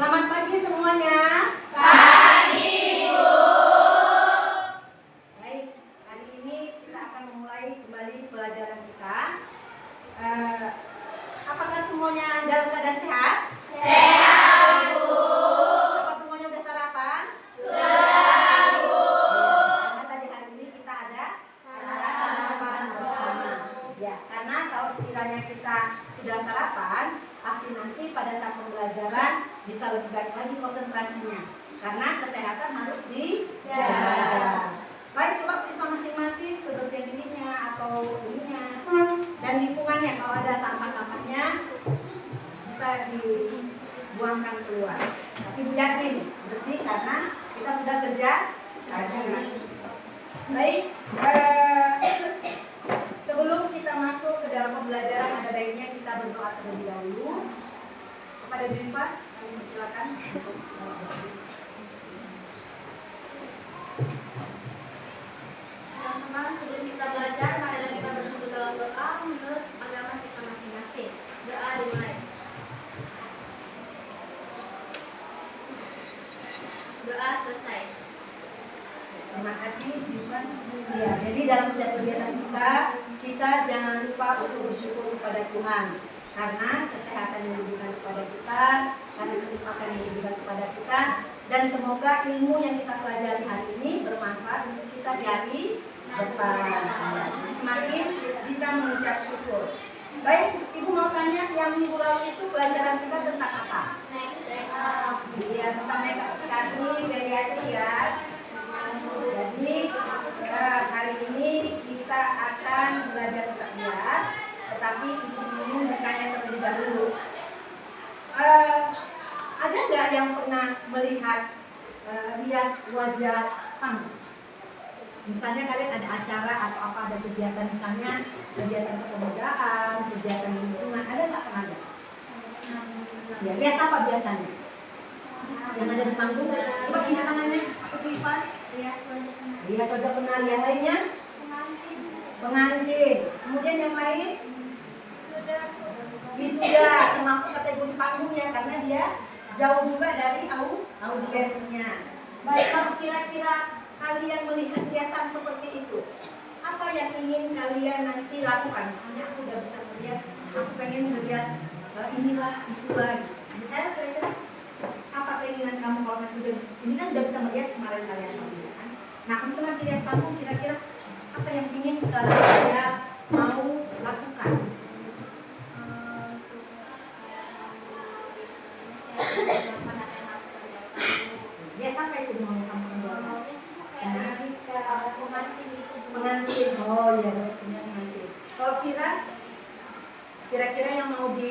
Selamat pagi semuanya. Pagi, Bu. Baik, hari ini kita akan memulai kembali pelajaran kita. Apakah semuanya dalam keadaan sehat? Sehat, Bu. Apa semuanya udah sarapan? Sudah, Bu. Karena tadi hari ini kita ada sarapan bersama. Ya, karena kalau sekiranya kita sudah sarapan, pasti nanti pada saat pembelajaran bisa lebih baik lagi konsentrasinya. Karena kesehatan harus dijaga. Baik, coba periksa masing-masing kebersihan dirinya atau ininya dan lingkungannya. Kalau ada sampah-sampahnya bisa dibuangkan keluar. Tapi yakin bersih karena kita sudah kerja keras. Baik, sebelum kita masuk ke dalam pembelajaran, ada baiknya kita berdoa terlebih dahulu. Kepada Juifa, kami persilakan untuk teman-teman, sebelum kita belajar, marilah kita bersatu dalam doa menurut agama kita masing-masing. Doa dimulai. Doa selesai. terima kasih Juifa. Ya, jadi dalam setiap kegiatan kita jangan lupa untuk bersyukur kepada Tuhan. Karena kesehatan yang diberikan kepada kita, karena kesempatan yang diberikan kepada kita, dan semoga ilmu yang kita pelajari hari ini bermanfaat untuk kita di hari depan. Semakin bisa mengucap syukur. Baik, Ibu mau tanya, yang minggu lalu itu pelajaran kita tentang apa? Iya, tentang makeup sekali, geriatri ya. Jadi hari ini kita akan belajar tentang hias, tetapi Ibu bertanya terlebih dahulu. Ada nggak yang pernah melihat rias wajah panggung? Misalnya kalian ada acara atau apa, ada kegiatan, misalnya kegiatan kepemudaan, kegiatan lingkungan, ada nggak pernah ada? Ya, rias apa biasanya? Yang ada di panggung? Coba punya tangannya, aku tulisan. Rias wajah penari. Yang lainnya? Pengantin. Kemudian yang lain? Wisuda, termasuk kategori panggung ya, karena dia jauh juga dari audiensnya. Baik, kalau kira-kira kalian melihat hiasan seperti itu, apa yang ingin kalian nanti lakukan? Misalnya aku udah bisa merias, aku pengen merias inilah, itulah. Kira-kira apa keinginan kamu kalau nanti udah bisa? Ini kan udah bisa merias kemarin kalian tahu ya kan? Nah, kamu nanti rias panggung, kira-kira apa yang ingin sekarang saya mau lakukan? Biasa apa itu mau kamu menjawab? Pengantin. Oh iya, pengantin. Kalau kira-kira yang mau di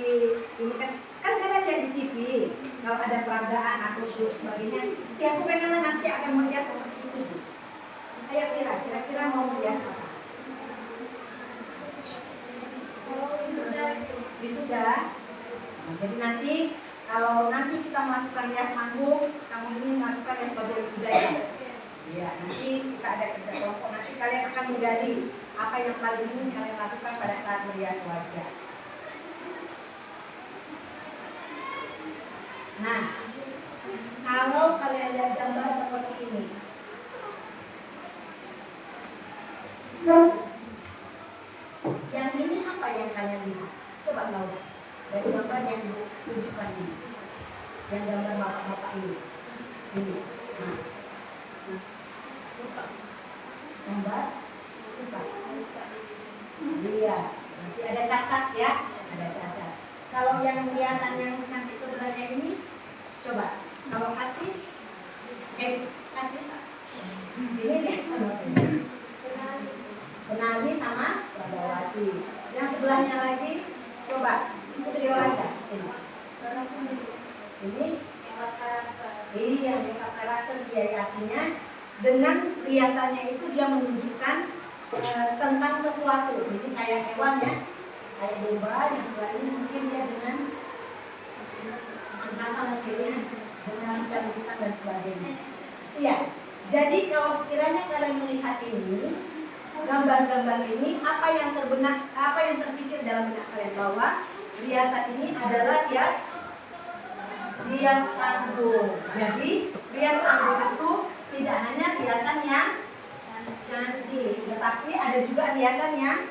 ini kan kalian lihat di TV, kalau ada peragaan atau show sebagainya, ya aku pengen nanti akan merias seperti itu. Ayo kira-kira mau merias apa? Wisuda. Nah, jadi nanti kalau nanti kita melakukan rias manggung, kamu ingin melakukan rias wajah wisuda ya? Iya, nanti kita ada kerja kelompok, nanti kalian akan menggali apa yang paling ingin kalian lakukan pada saat merias wajah. Nah, kalau kalian lihat gambar seperti ini, yang ini apa yang kalian lihat? Coba Laura, dari gambar yang ditunjukkan ini, yang gambar bapak-bapak ini. Nah. Gambar iya, nanti ada cacat ya, ada cacat. Kalau yang hiasan yang nanti sebenarnya ini, coba kalau kasih ini hiasan apa ini? Penari sama Prabawati. Yang sebelahnya lagi, coba Putri Yolanda ini iya, makeup karakter dia, artinya dengan riasannya itu dia menunjukkan tentang sesuatu. Jadi kayak hewan ya, kayak domba, yang sebelah ini mungkin dia dengan angkasa mungkin dengan cantikan dan sebagainya. Iya, jadi kalau sekiranya kalian melihat ini, gambar-gambar ini, apa yang terpikir dalam benak kalian bahwa riasan ini adalah rias rias panggung. Jadi rias panggung itu tidak hanya hiasan yang cantik, tetapi ada juga hiasan yang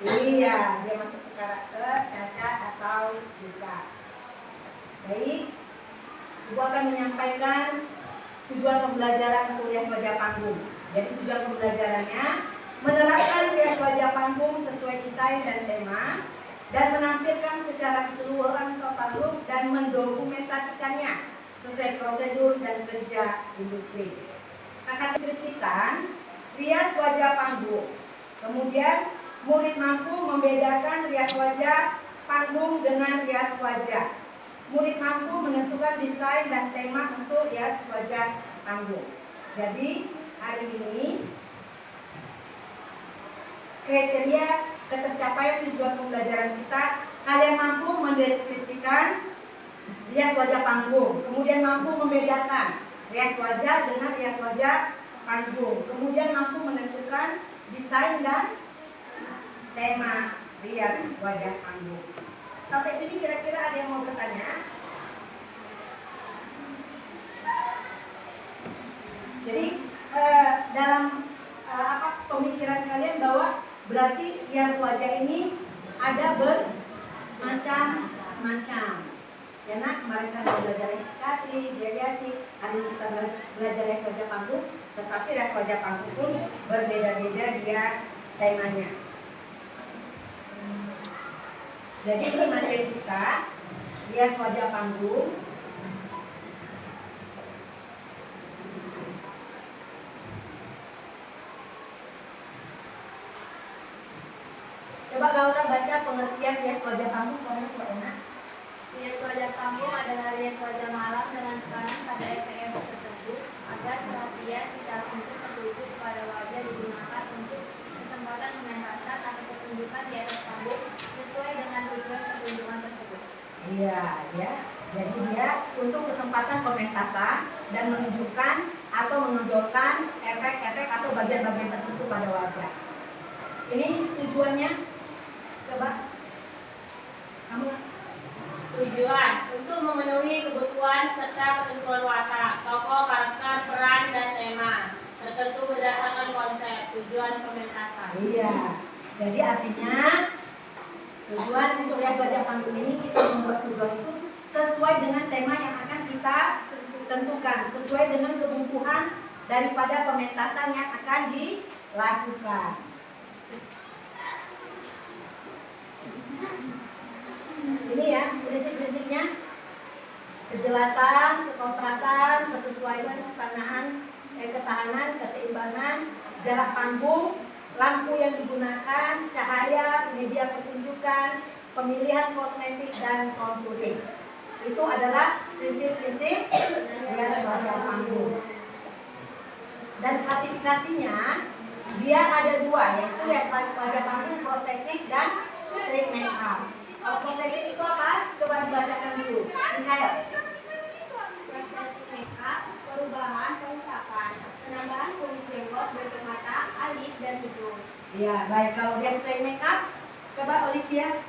iya, dia masuk ke karakter cacat atau buta. Baik, Ibu akan menyampaikan tujuan pembelajaran untuk rias wajah panggung. Jadi tujuan pembelajarannya menerapkan rias wajah panggung sesuai desain dan tema, dan menampilkan secara keseluruhan total look dan mendokumentasikannya sesuai prosedur dan kerja industri. Akan deskripsikan rias wajah panggung. Kemudian murid mampu membedakan rias wajah panggung dengan rias wajah. Murid mampu menentukan desain dan tema untuk rias wajah panggung. Jadi hari ini kriteria ketercapaian tujuan pembelajaran kita, kalian mampu mendeskripsikan rias wajah panggung, kemudian mampu membedakan rias wajah dengan rias wajah panggung, kemudian mampu menentukan desain dan tema rias wajah panggung. Sampai sini kira-kira ada yang mau bertanya? Jadi dalam pemikiran kalian bahwa berarti rias wajah ini ada bermacam-macam. Ya nak, kemarin kan belajar psikatri, geriatri, hari ini kita belajar rias wajah panggung, tetapi rias wajah panggung pun berbeda-beda dia temanya. Jadi ini materi kita, rias wajah panggung. Coba Gaura baca pengertian rias wajah panggung, soalnya kurang enak. Rias wajah panggung adalah rias wajah malam dengan tekanan pada efek-efek tertentu agar perhatian secara khusus tertuju kepada wajah digunakan untuk kesempatan pementasan atau pertunjukan di atas panggung sesuai dengan tujuan pertunjukan tersebut. Iya, ya. Jadi dia untuk kesempatan pementasan dan menunjukkan atau menonjolkan efek-efek atau bagian-bagian tertentu pada wajah. Ini tujuannya, coba kamu. Tujuan untuk memenuhi kebutuhan serta ketentuan watak, tokoh, karakter, peran, dan tema tertentu berdasarkan konsep tujuan pementasan. Iya, jadi artinya tujuan untuk rias wajah panggung ini kita membuat tujuan itu sesuai dengan tema yang akan kita tentukan, sesuai dengan kebutuhan daripada pementasan yang akan dilakukan. Ini ya prinsip-prinsipnya: kejelasan, kekontrasan, kesesuaian, ketahanan, keseimbangan, jarak panggung, lampu yang digunakan, cahaya, media pertunjukan, pemilihan kosmetik dan contouring. Itu adalah prinsip-prinsip rias wajah panggung. Dan klasifikasinya dia ada dua, yaitu rias wajah panggung prostetik dan straight makeup. Kalau prostetik itu apa? Coba dibacakan dulu. Mikael. Prostetik makeup, perubahan pengucapan, penambahan kumis jenggot, bentuk mata, alis, dan hidung. Ya, baik. Kalau dia straight makeup, coba Olivia.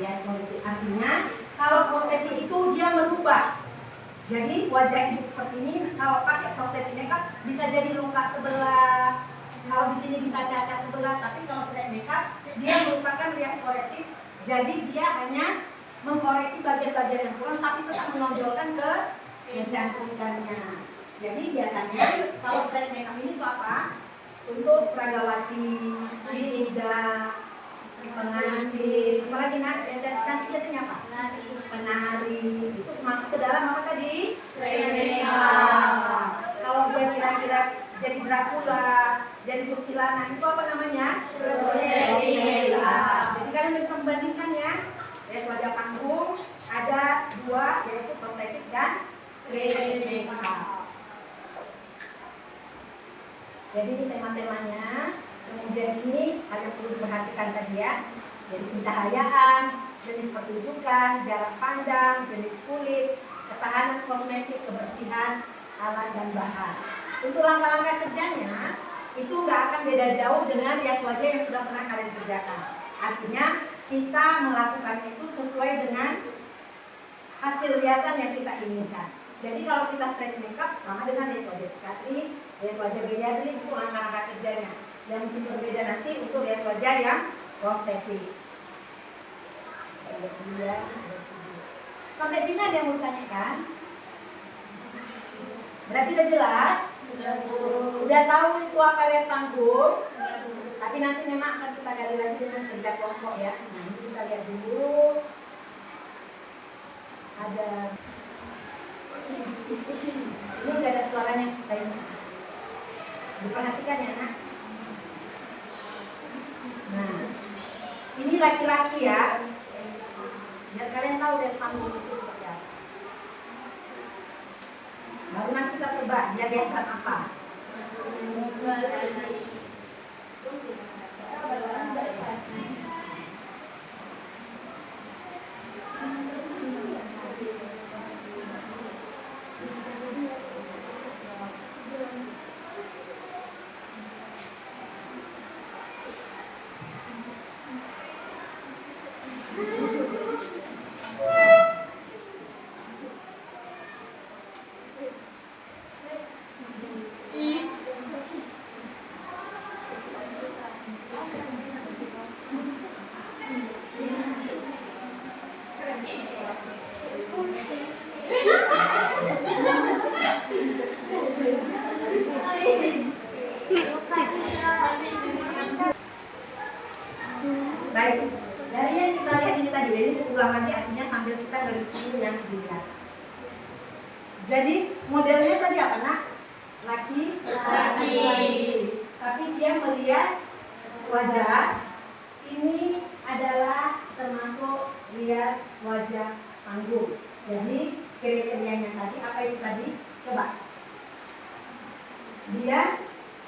Yes, artinya kalau prostetik itu dia merubah. Jadi wajah ibu seperti ini, kalau pakai prostetik makeup bisa jadi luka sebelah. Kalau di sini bisa cacat sebelah, tapi kalau straight makeup dia merupakan rias korektif. Jadi dia hanya mengkoreksi bagian-bagian yang kurang, tapi tetap menonjolkan ke kecantikannya. Jadi biasanya kalau straight makeup ini tuh apa? Untuk pragawati, wisuda, pengantin, apalagi nak cantik biasanya apa? Penari. Itu masuk ke dalam apa tadi? Straight makeup. Kalau gue kira-kira jadi Dracula, jadi kuntilanak, itu apa namanya? Prostetik makeup. Jadi kalian bisa membandingkan ya. Rias wajah panggung ada dua, yaitu prostetik dan straight makeup. Jadi ini tema-temanya. Kemudian ini ada perlu diperhatikan tadi ya. Jadi pencahayaan, jenis pertunjukan, jarak pandang, jenis kulit, ketahanan kosmetik, kebersihan alat dan bahan. Untuk langkah-langkah kerjanya itu nggak akan beda jauh dengan rias wajah yang sudah pernah kalian kerjakan. Artinya kita melakukannya itu sesuai dengan hasil riasan yang kita inginkan. Jadi kalau kita straight makeup sama dengan rias wajah Cikatri, rias wajah Bediadri itu langkah-langkah kerjanya. Yang mungkin berbeda nanti untuk rias wajah yang prostetik. Sampai sini ada yang mau ditanyakan? Berarti udah jelas? Udah tahu itu apa rias panggung? Tapi nanti memang akan kita gali lagi dengan kerja kelompok ya. Nah ini kita lihat dulu. Ada ini nggak ada suaranya kayaknya. Diperhatikan ya nak. Nah ini laki-laki ya. Biar kalian tahu rias panggung itu seperti apa. Baru nanti kita coba dia riasan apa. Baik, dari yang kita lihat ini tadi, ini ulang lagi artinya sambil kita nge-review yang dilihat. Jadi modelnya tadi apa nak? Laki. Tapi dia merias wajah. Ini adalah termasuk rias wajah panggung. Jadi kriterianya tadi apa itu tadi? Coba. Dia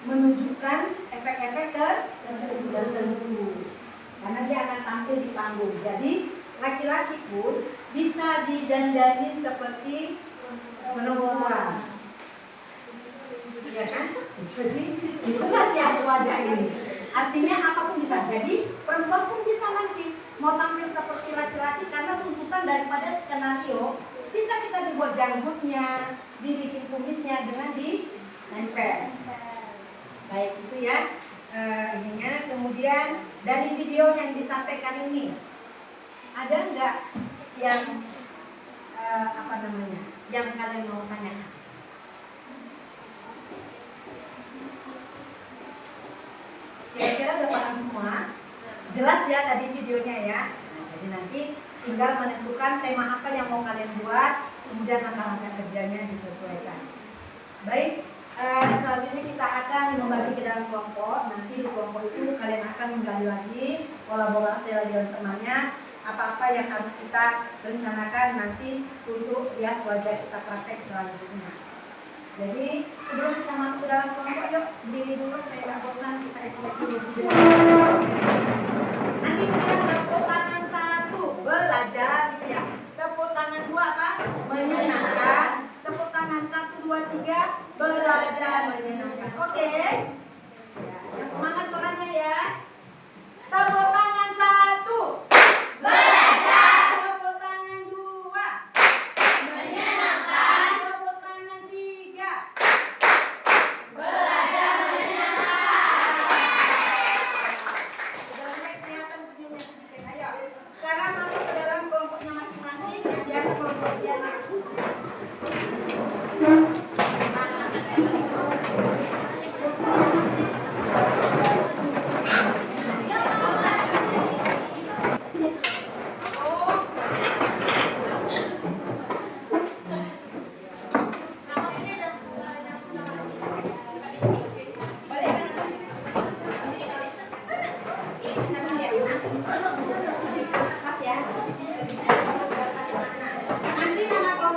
menunjukkan efek-efek tertentu. Karena dia akan tampil di panggung. Jadi laki-laki pun bisa didandani seperti perempuan. Ya kan? Jadi itulah rias wajah ini. Artinya apapun bisa. Jadi perempuan pun bisa nanti mau tampil seperti laki-laki karena tuntutan daripada skenario. Bisa kita dibuat janggutnya, dibikin kumisnya dengan dinempel. Baik itu ya. Ininya. Kemudian dari video yang disampaikan ini ada nggak yang yang kalian mau tanyakan? Kira-kira udah paham semua? Jelas ya tadi videonya ya. Nah, jadi nanti tinggal menentukan tema apa yang mau kalian buat, kemudian langkah-langkah kerjanya disesuaikan. Baik. Selanjutnya kita akan membagi ke dalam kelompok. Nanti di kelompok itu kalian akan menggali lagi kolaborasi lagi dengan temannya apa-apa yang harus kita rencanakan nanti untuk rias wajah kita praktek selanjutnya. Jadi sebelum kita masuk ke dalam kelompok, yuk berdiri dulu supaya tidak bosan, kita isi dulu sejenak. Nanti kita tepuk tangan 1 belajar gitu ya. Tepuk tangan 2 apa? Menyenangkan. Tepuk tangan 1, 2, 3 belajar menyenangkan. Oke? Ya, yang semangat suaranya ya. Tepuk tangan 1 belajar. Tepuk tangan 2 menyenangkan. Tepuk tangan 3 belajar menyenangkan. Sudah mulai kelihatan senyumnya sedikit. Ayo. Sekarang masuk ke dalam kelompoknya masing-masing yang biasa kelompok dia. Nanti nama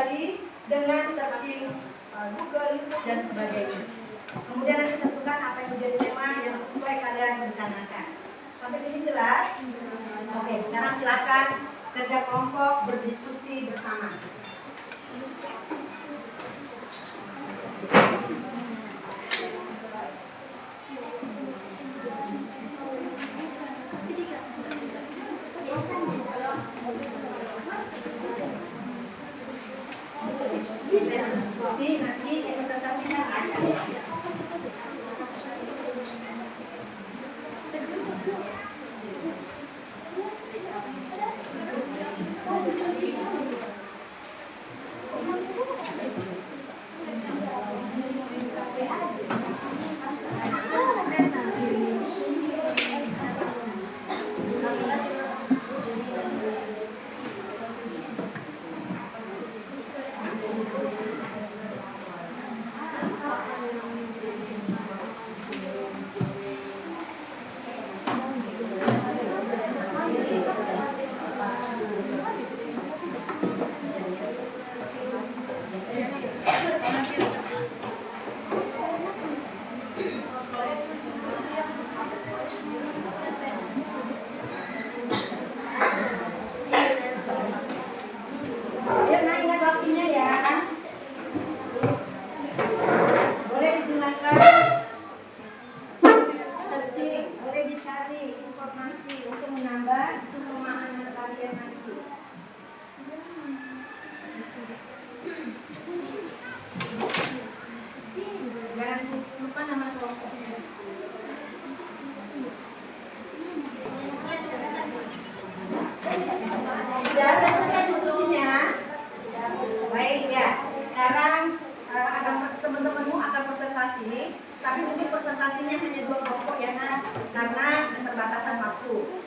menggali dengan searching Google, YouTube, dan sebagainya. Kemudian nanti tentukan apa yang menjadi tema yang sesuai kalian rencanakan. Sampai sini jelas? Oke, sekarang silakan kerja kelompok, berdiskusi bersama. Bisa diskusi nanti presentasinya ada.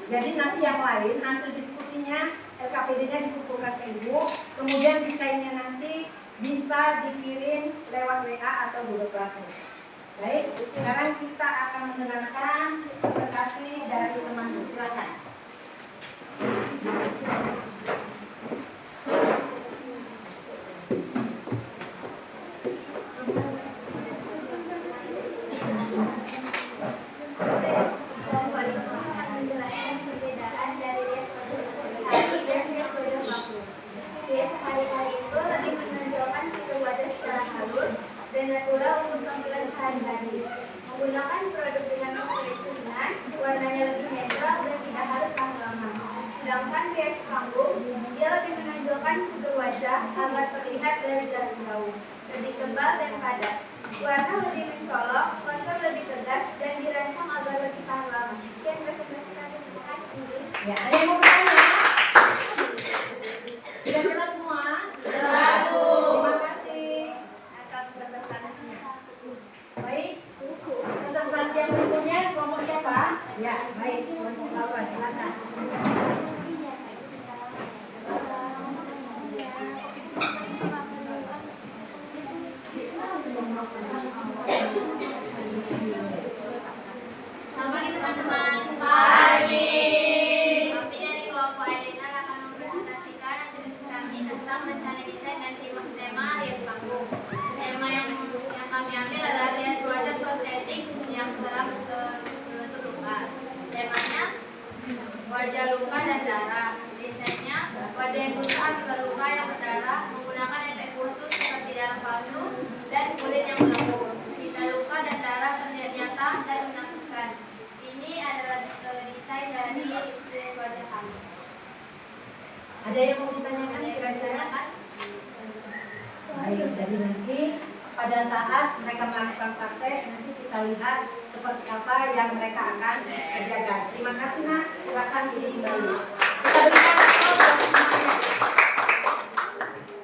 Jadi nanti yang lain hasil diskusinya LKPD-nya dikumpulkan ke Ibu, kemudian desainnya nanti bisa dikirim lewat WA atau Google Classroom. Baik, sekarang kita akan mendengarkan presentasi dari teman-teman. Silakan. Natural untuk tampilan sehari-hari, menggunakan produk dengan komposisi ringan, warnanya lebih netral dan tidak harus tahan lama. Sedangkan rias panggung, dia lebih menonjolkan figur wajah agar terlihat dari jarak jauh, lebih tebal dan padat. Warna lebih mencolok, kontur lebih tegas, dan dirancang agar lebih tahan lama. Sekian presentasi kami, terima kasih. Ya, ada yang mau bertanya? Sudah jelas semua? Jelas. Terima kasih atas presentasinya. Baik, presentasi yang berikutnya kelompok siapa? Ya, baik, kelompok Laura, silakan. Selamat pagi teman-teman. Pagi. Kami dari kelompok Elena akan mempresentasikan hasil diskusi kami tentang rencana desain dan tema rias panggung. Tema yang kami ambil adalah rias wajah prostetik yang serap berbentuk luka. Temanya wajah luka dan darah. Desainnya wajah yang luka akibat luka yang berdarah menggunakan efek khusus seperti darah palsu dan kulit yang melepuh. Sisa luka dan darah terlihat nyata dan menakutkan. Ini adalah desain dari rias wajah kami. Ada yang mau ditanyakan kira-kira? Baik, jadi nanti pada saat mereka melakukan praktek, nanti kita lihat seperti apa yang mereka akan kerjakan. Terima kasih, Nak. Silakan kembali. Kita berikan aplaus.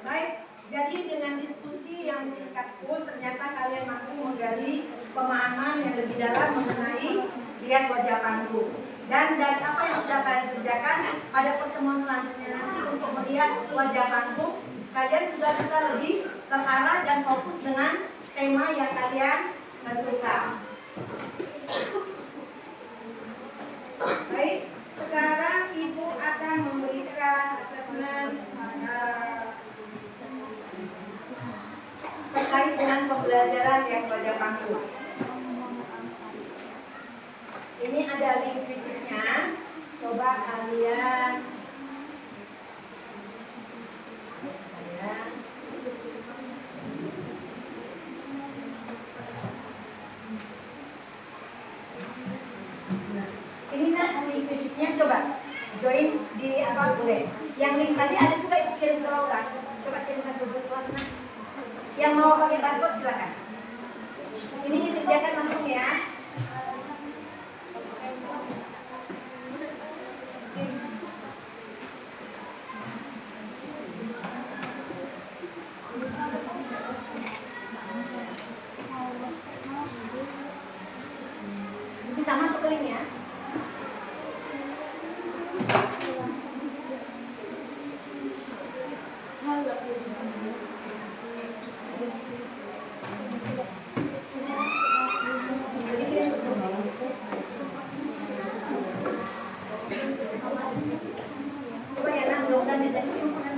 Baik, jadi dengan diskusi yang singkat pun ternyata kalian mampu menggali pemahaman yang lebih dalam mengenai rias wajah panggung. Dan dari apa yang sudah kalian kerjakan pada pertemuan selanjutnya nanti untuk merias wajah panggung, kalian sudah bisa lebih terarah dan fokus dengan tema yang kalian tentukan. Baik, sekarang Ibu akan memberikan asesmen pembelajaran rias wajah panggung. Ini ada link krisisnya. Coba kalian ini kan link krisisnya, coba join di apa boleh. Yang link tadi ada juga Ibu kirim ke Laura. Coba kirimkan ke grup kelas. Nah, yang mau pakai barcode silakan. Ini dikerjakan langsung ya. Bisa masuk ke link ya. Coba ya, nah, mudah-mudahan bisa dikirimkan.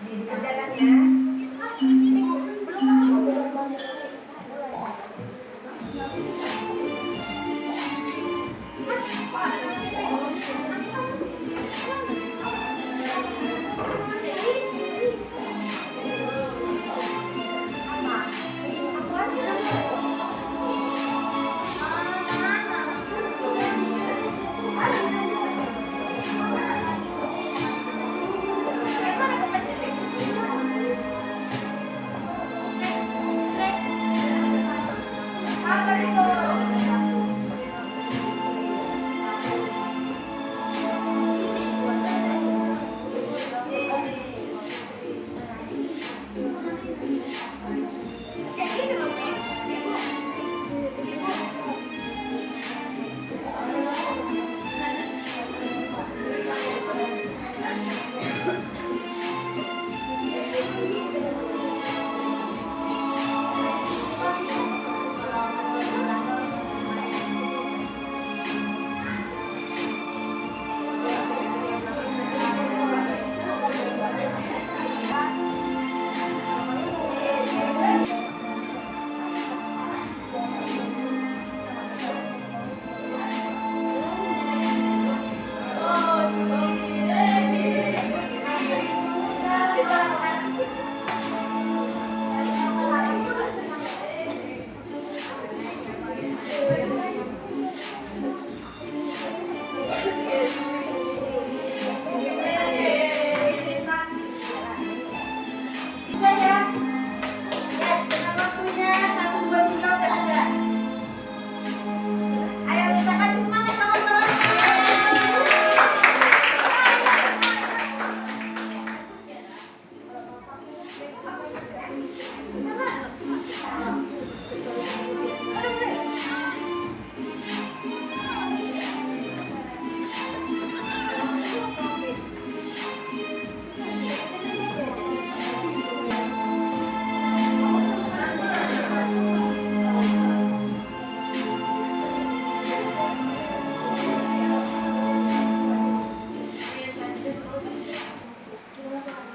Dikerjakan ya.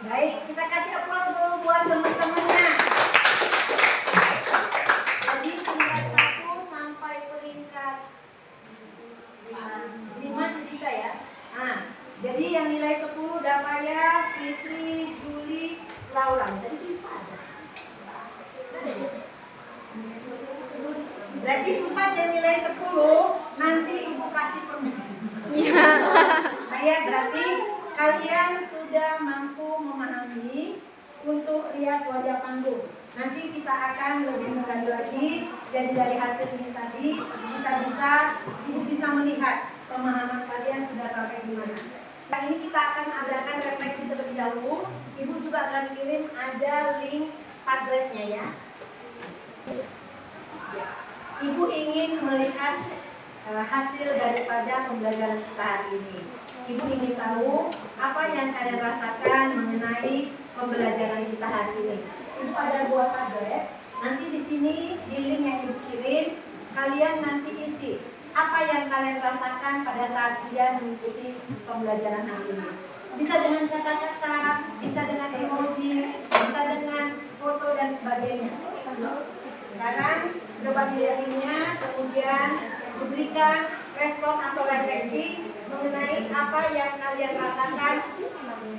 Baik, kita kasih aplaus dulu buat teman-temannya. Jadi peringkat 1 sampai peringkat 5 sedikit ya. Nah, jadi yang nilai 10 Davaya, Fitri, Juli, Laura. Tadi Viva ada. Berarti 4 yang nilai 10 nanti Ibu kasih permen. Nah ya, berarti kalian sudah mampu memahami untuk rias wajah panggung. Nanti kita akan lebih menggali lagi. Jadi dari hasil ini tadi Ibu bisa melihat pemahaman kalian sudah sampai di mana. Nah, ini kita akan adakan refleksi terlebih dahulu. Ibu juga akan kirim ada link Padletnya ya. Ibu ingin melihat hasil daripada pembelajaran kita hari ini. Ibu ingin tahu apa yang kalian rasakan mengenai pembelajaran kita hari ini. Ibu ada buat Padlet. Nanti di sini di link yang Ibu kirim, kalian nanti isi apa apa yang kalian rasakan pada saat kalian mengikuti pembelajaran hari ini. Bisa dengan kata-kata, bisa dengan emoji, bisa dengan foto dan sebagainya. Sekarang coba dilihatnya, kemudian diberikan respon atau refleksi mengenai apa yang kalian rasakan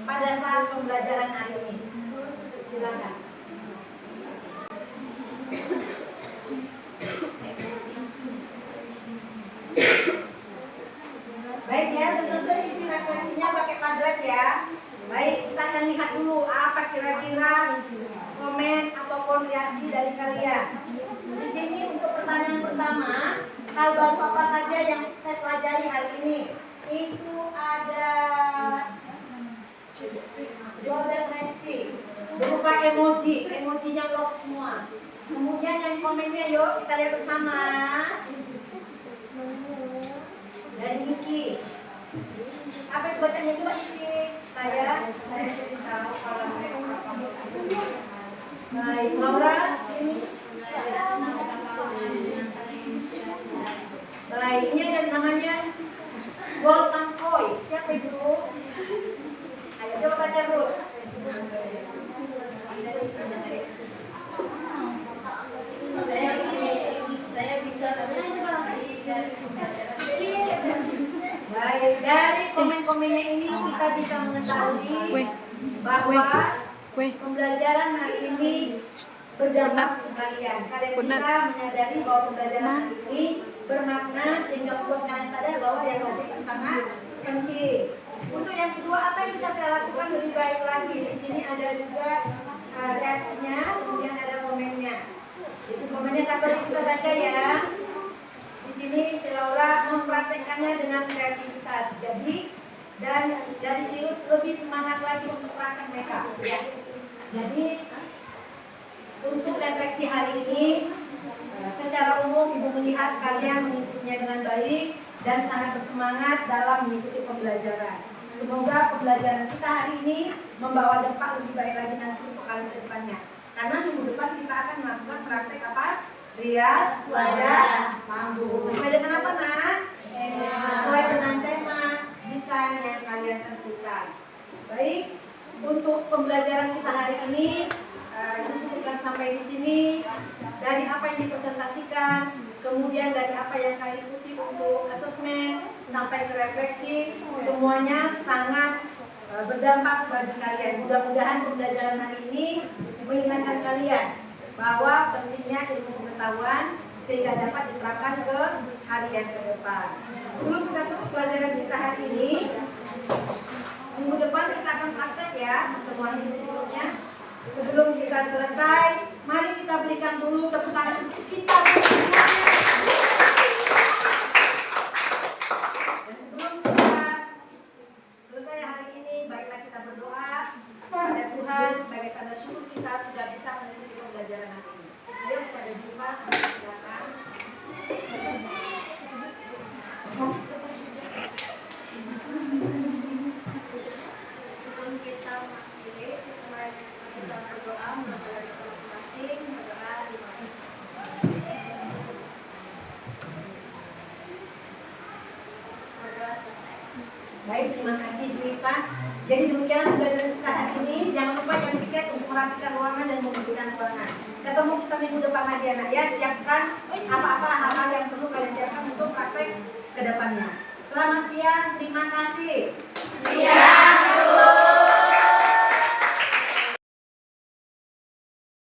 pada saat pembelajaran hari ini. Silakan. Baik ya, selesai isi refleksinya pakai Padlet ya. Baik, kita akan lihat dulu apa kira-kira komen ataupun reaksi dari kalian. Di sini untuk pertanyaan pertama, hal baru apa saja yang saya pelajari hari ini? Itu ada 12 reaksi berupa emoji, emojinya love semua. Kemudian yang komennya yuk kita lihat bersama. Dan Niki, apa itu bacanya coba Niki? Saya tahu kalau baik, Laura ini. Baik, ini ada namanya Gol Sangkoi. Siapa itu? Ayo coba baca Ruth. Saya bisa Baik, dari komen-komennya ini kita bisa mengetahui bahwa pembelajaran hari ini berdampak untuk kalian. Kalian bisa menyadari bahwa pembelajaran hari ini bermakna sehingga membuat kalian sadar bahwa dia itu sangat penting. Untuk yang kedua, apa yang bisa saya lakukan lebih baik lagi? Di sini ada juga reaksinya, kemudian ada komennya. Itu komennya satu kita baca ya. Di sini si Laura mempraktekkannya dengan kreativitas. Jadi dan dari sini lebih semangat lagi untuk praktek mereka. Ya. Jadi untuk refleksi hari ini, secara umum Ibu melihat kalian mengikutinya dengan baik dan sangat bersemangat dalam mengikuti pembelajaran. Semoga pembelajaran kita hari ini membawa dampak lebih baik lagi nanti untuk kalian ke depannya. Karena minggu depan kita akan melakukan praktek apa? Rias wajah panggung. Sesuai dengan apa, Nak? Sesuai dengan tema desain yang kalian tentukan. Baik, untuk pembelajaran kita hari ini cukupkan sampai di sini. Dari apa yang dipresentasikan, kemudian dari apa yang kalian ikuti untuk asesmen sampai ke refleksi, semuanya sangat berdampak bagi kalian. Mudah-mudahan pembelajaran hari ini mengingatkan kalian bahwa pentingnya ilmu pengetahuan sehingga dapat diterapkan ke harian ke depan. Sebelum kita tutup pelajaran kita hari ini, minggu depan kita akan praktek ya pertemuan berikutnya. Sebelum kita selesai, mari kita berikan dulu tepuk tangan untuk kita. Dan sebelum kita selesai hari ini, baiklah kita berdoa kepada Tuhan sebagai tanda syukur kita sudah bisa mengikuti pembelajaran hari ini. Ayo kepada Tuhan, silakan. Sebelum kita mengakhiri, mari kita berdoa melalui masing-masing, berdoa di berdoa selesai. Baik, terima kasih Bu Iva. Jadi demikian pembelajaran kita hari ini. Jangan lupa yang tiket untuk merapikan ruangan dan membersihkan ruangan. Ketemu kita minggu depan lagi anak ya. Siapkan apa-apa hal-hal yang perlu kalian siapkan untuk praktek ke depannya. Selamat siang, terima kasih. Siap.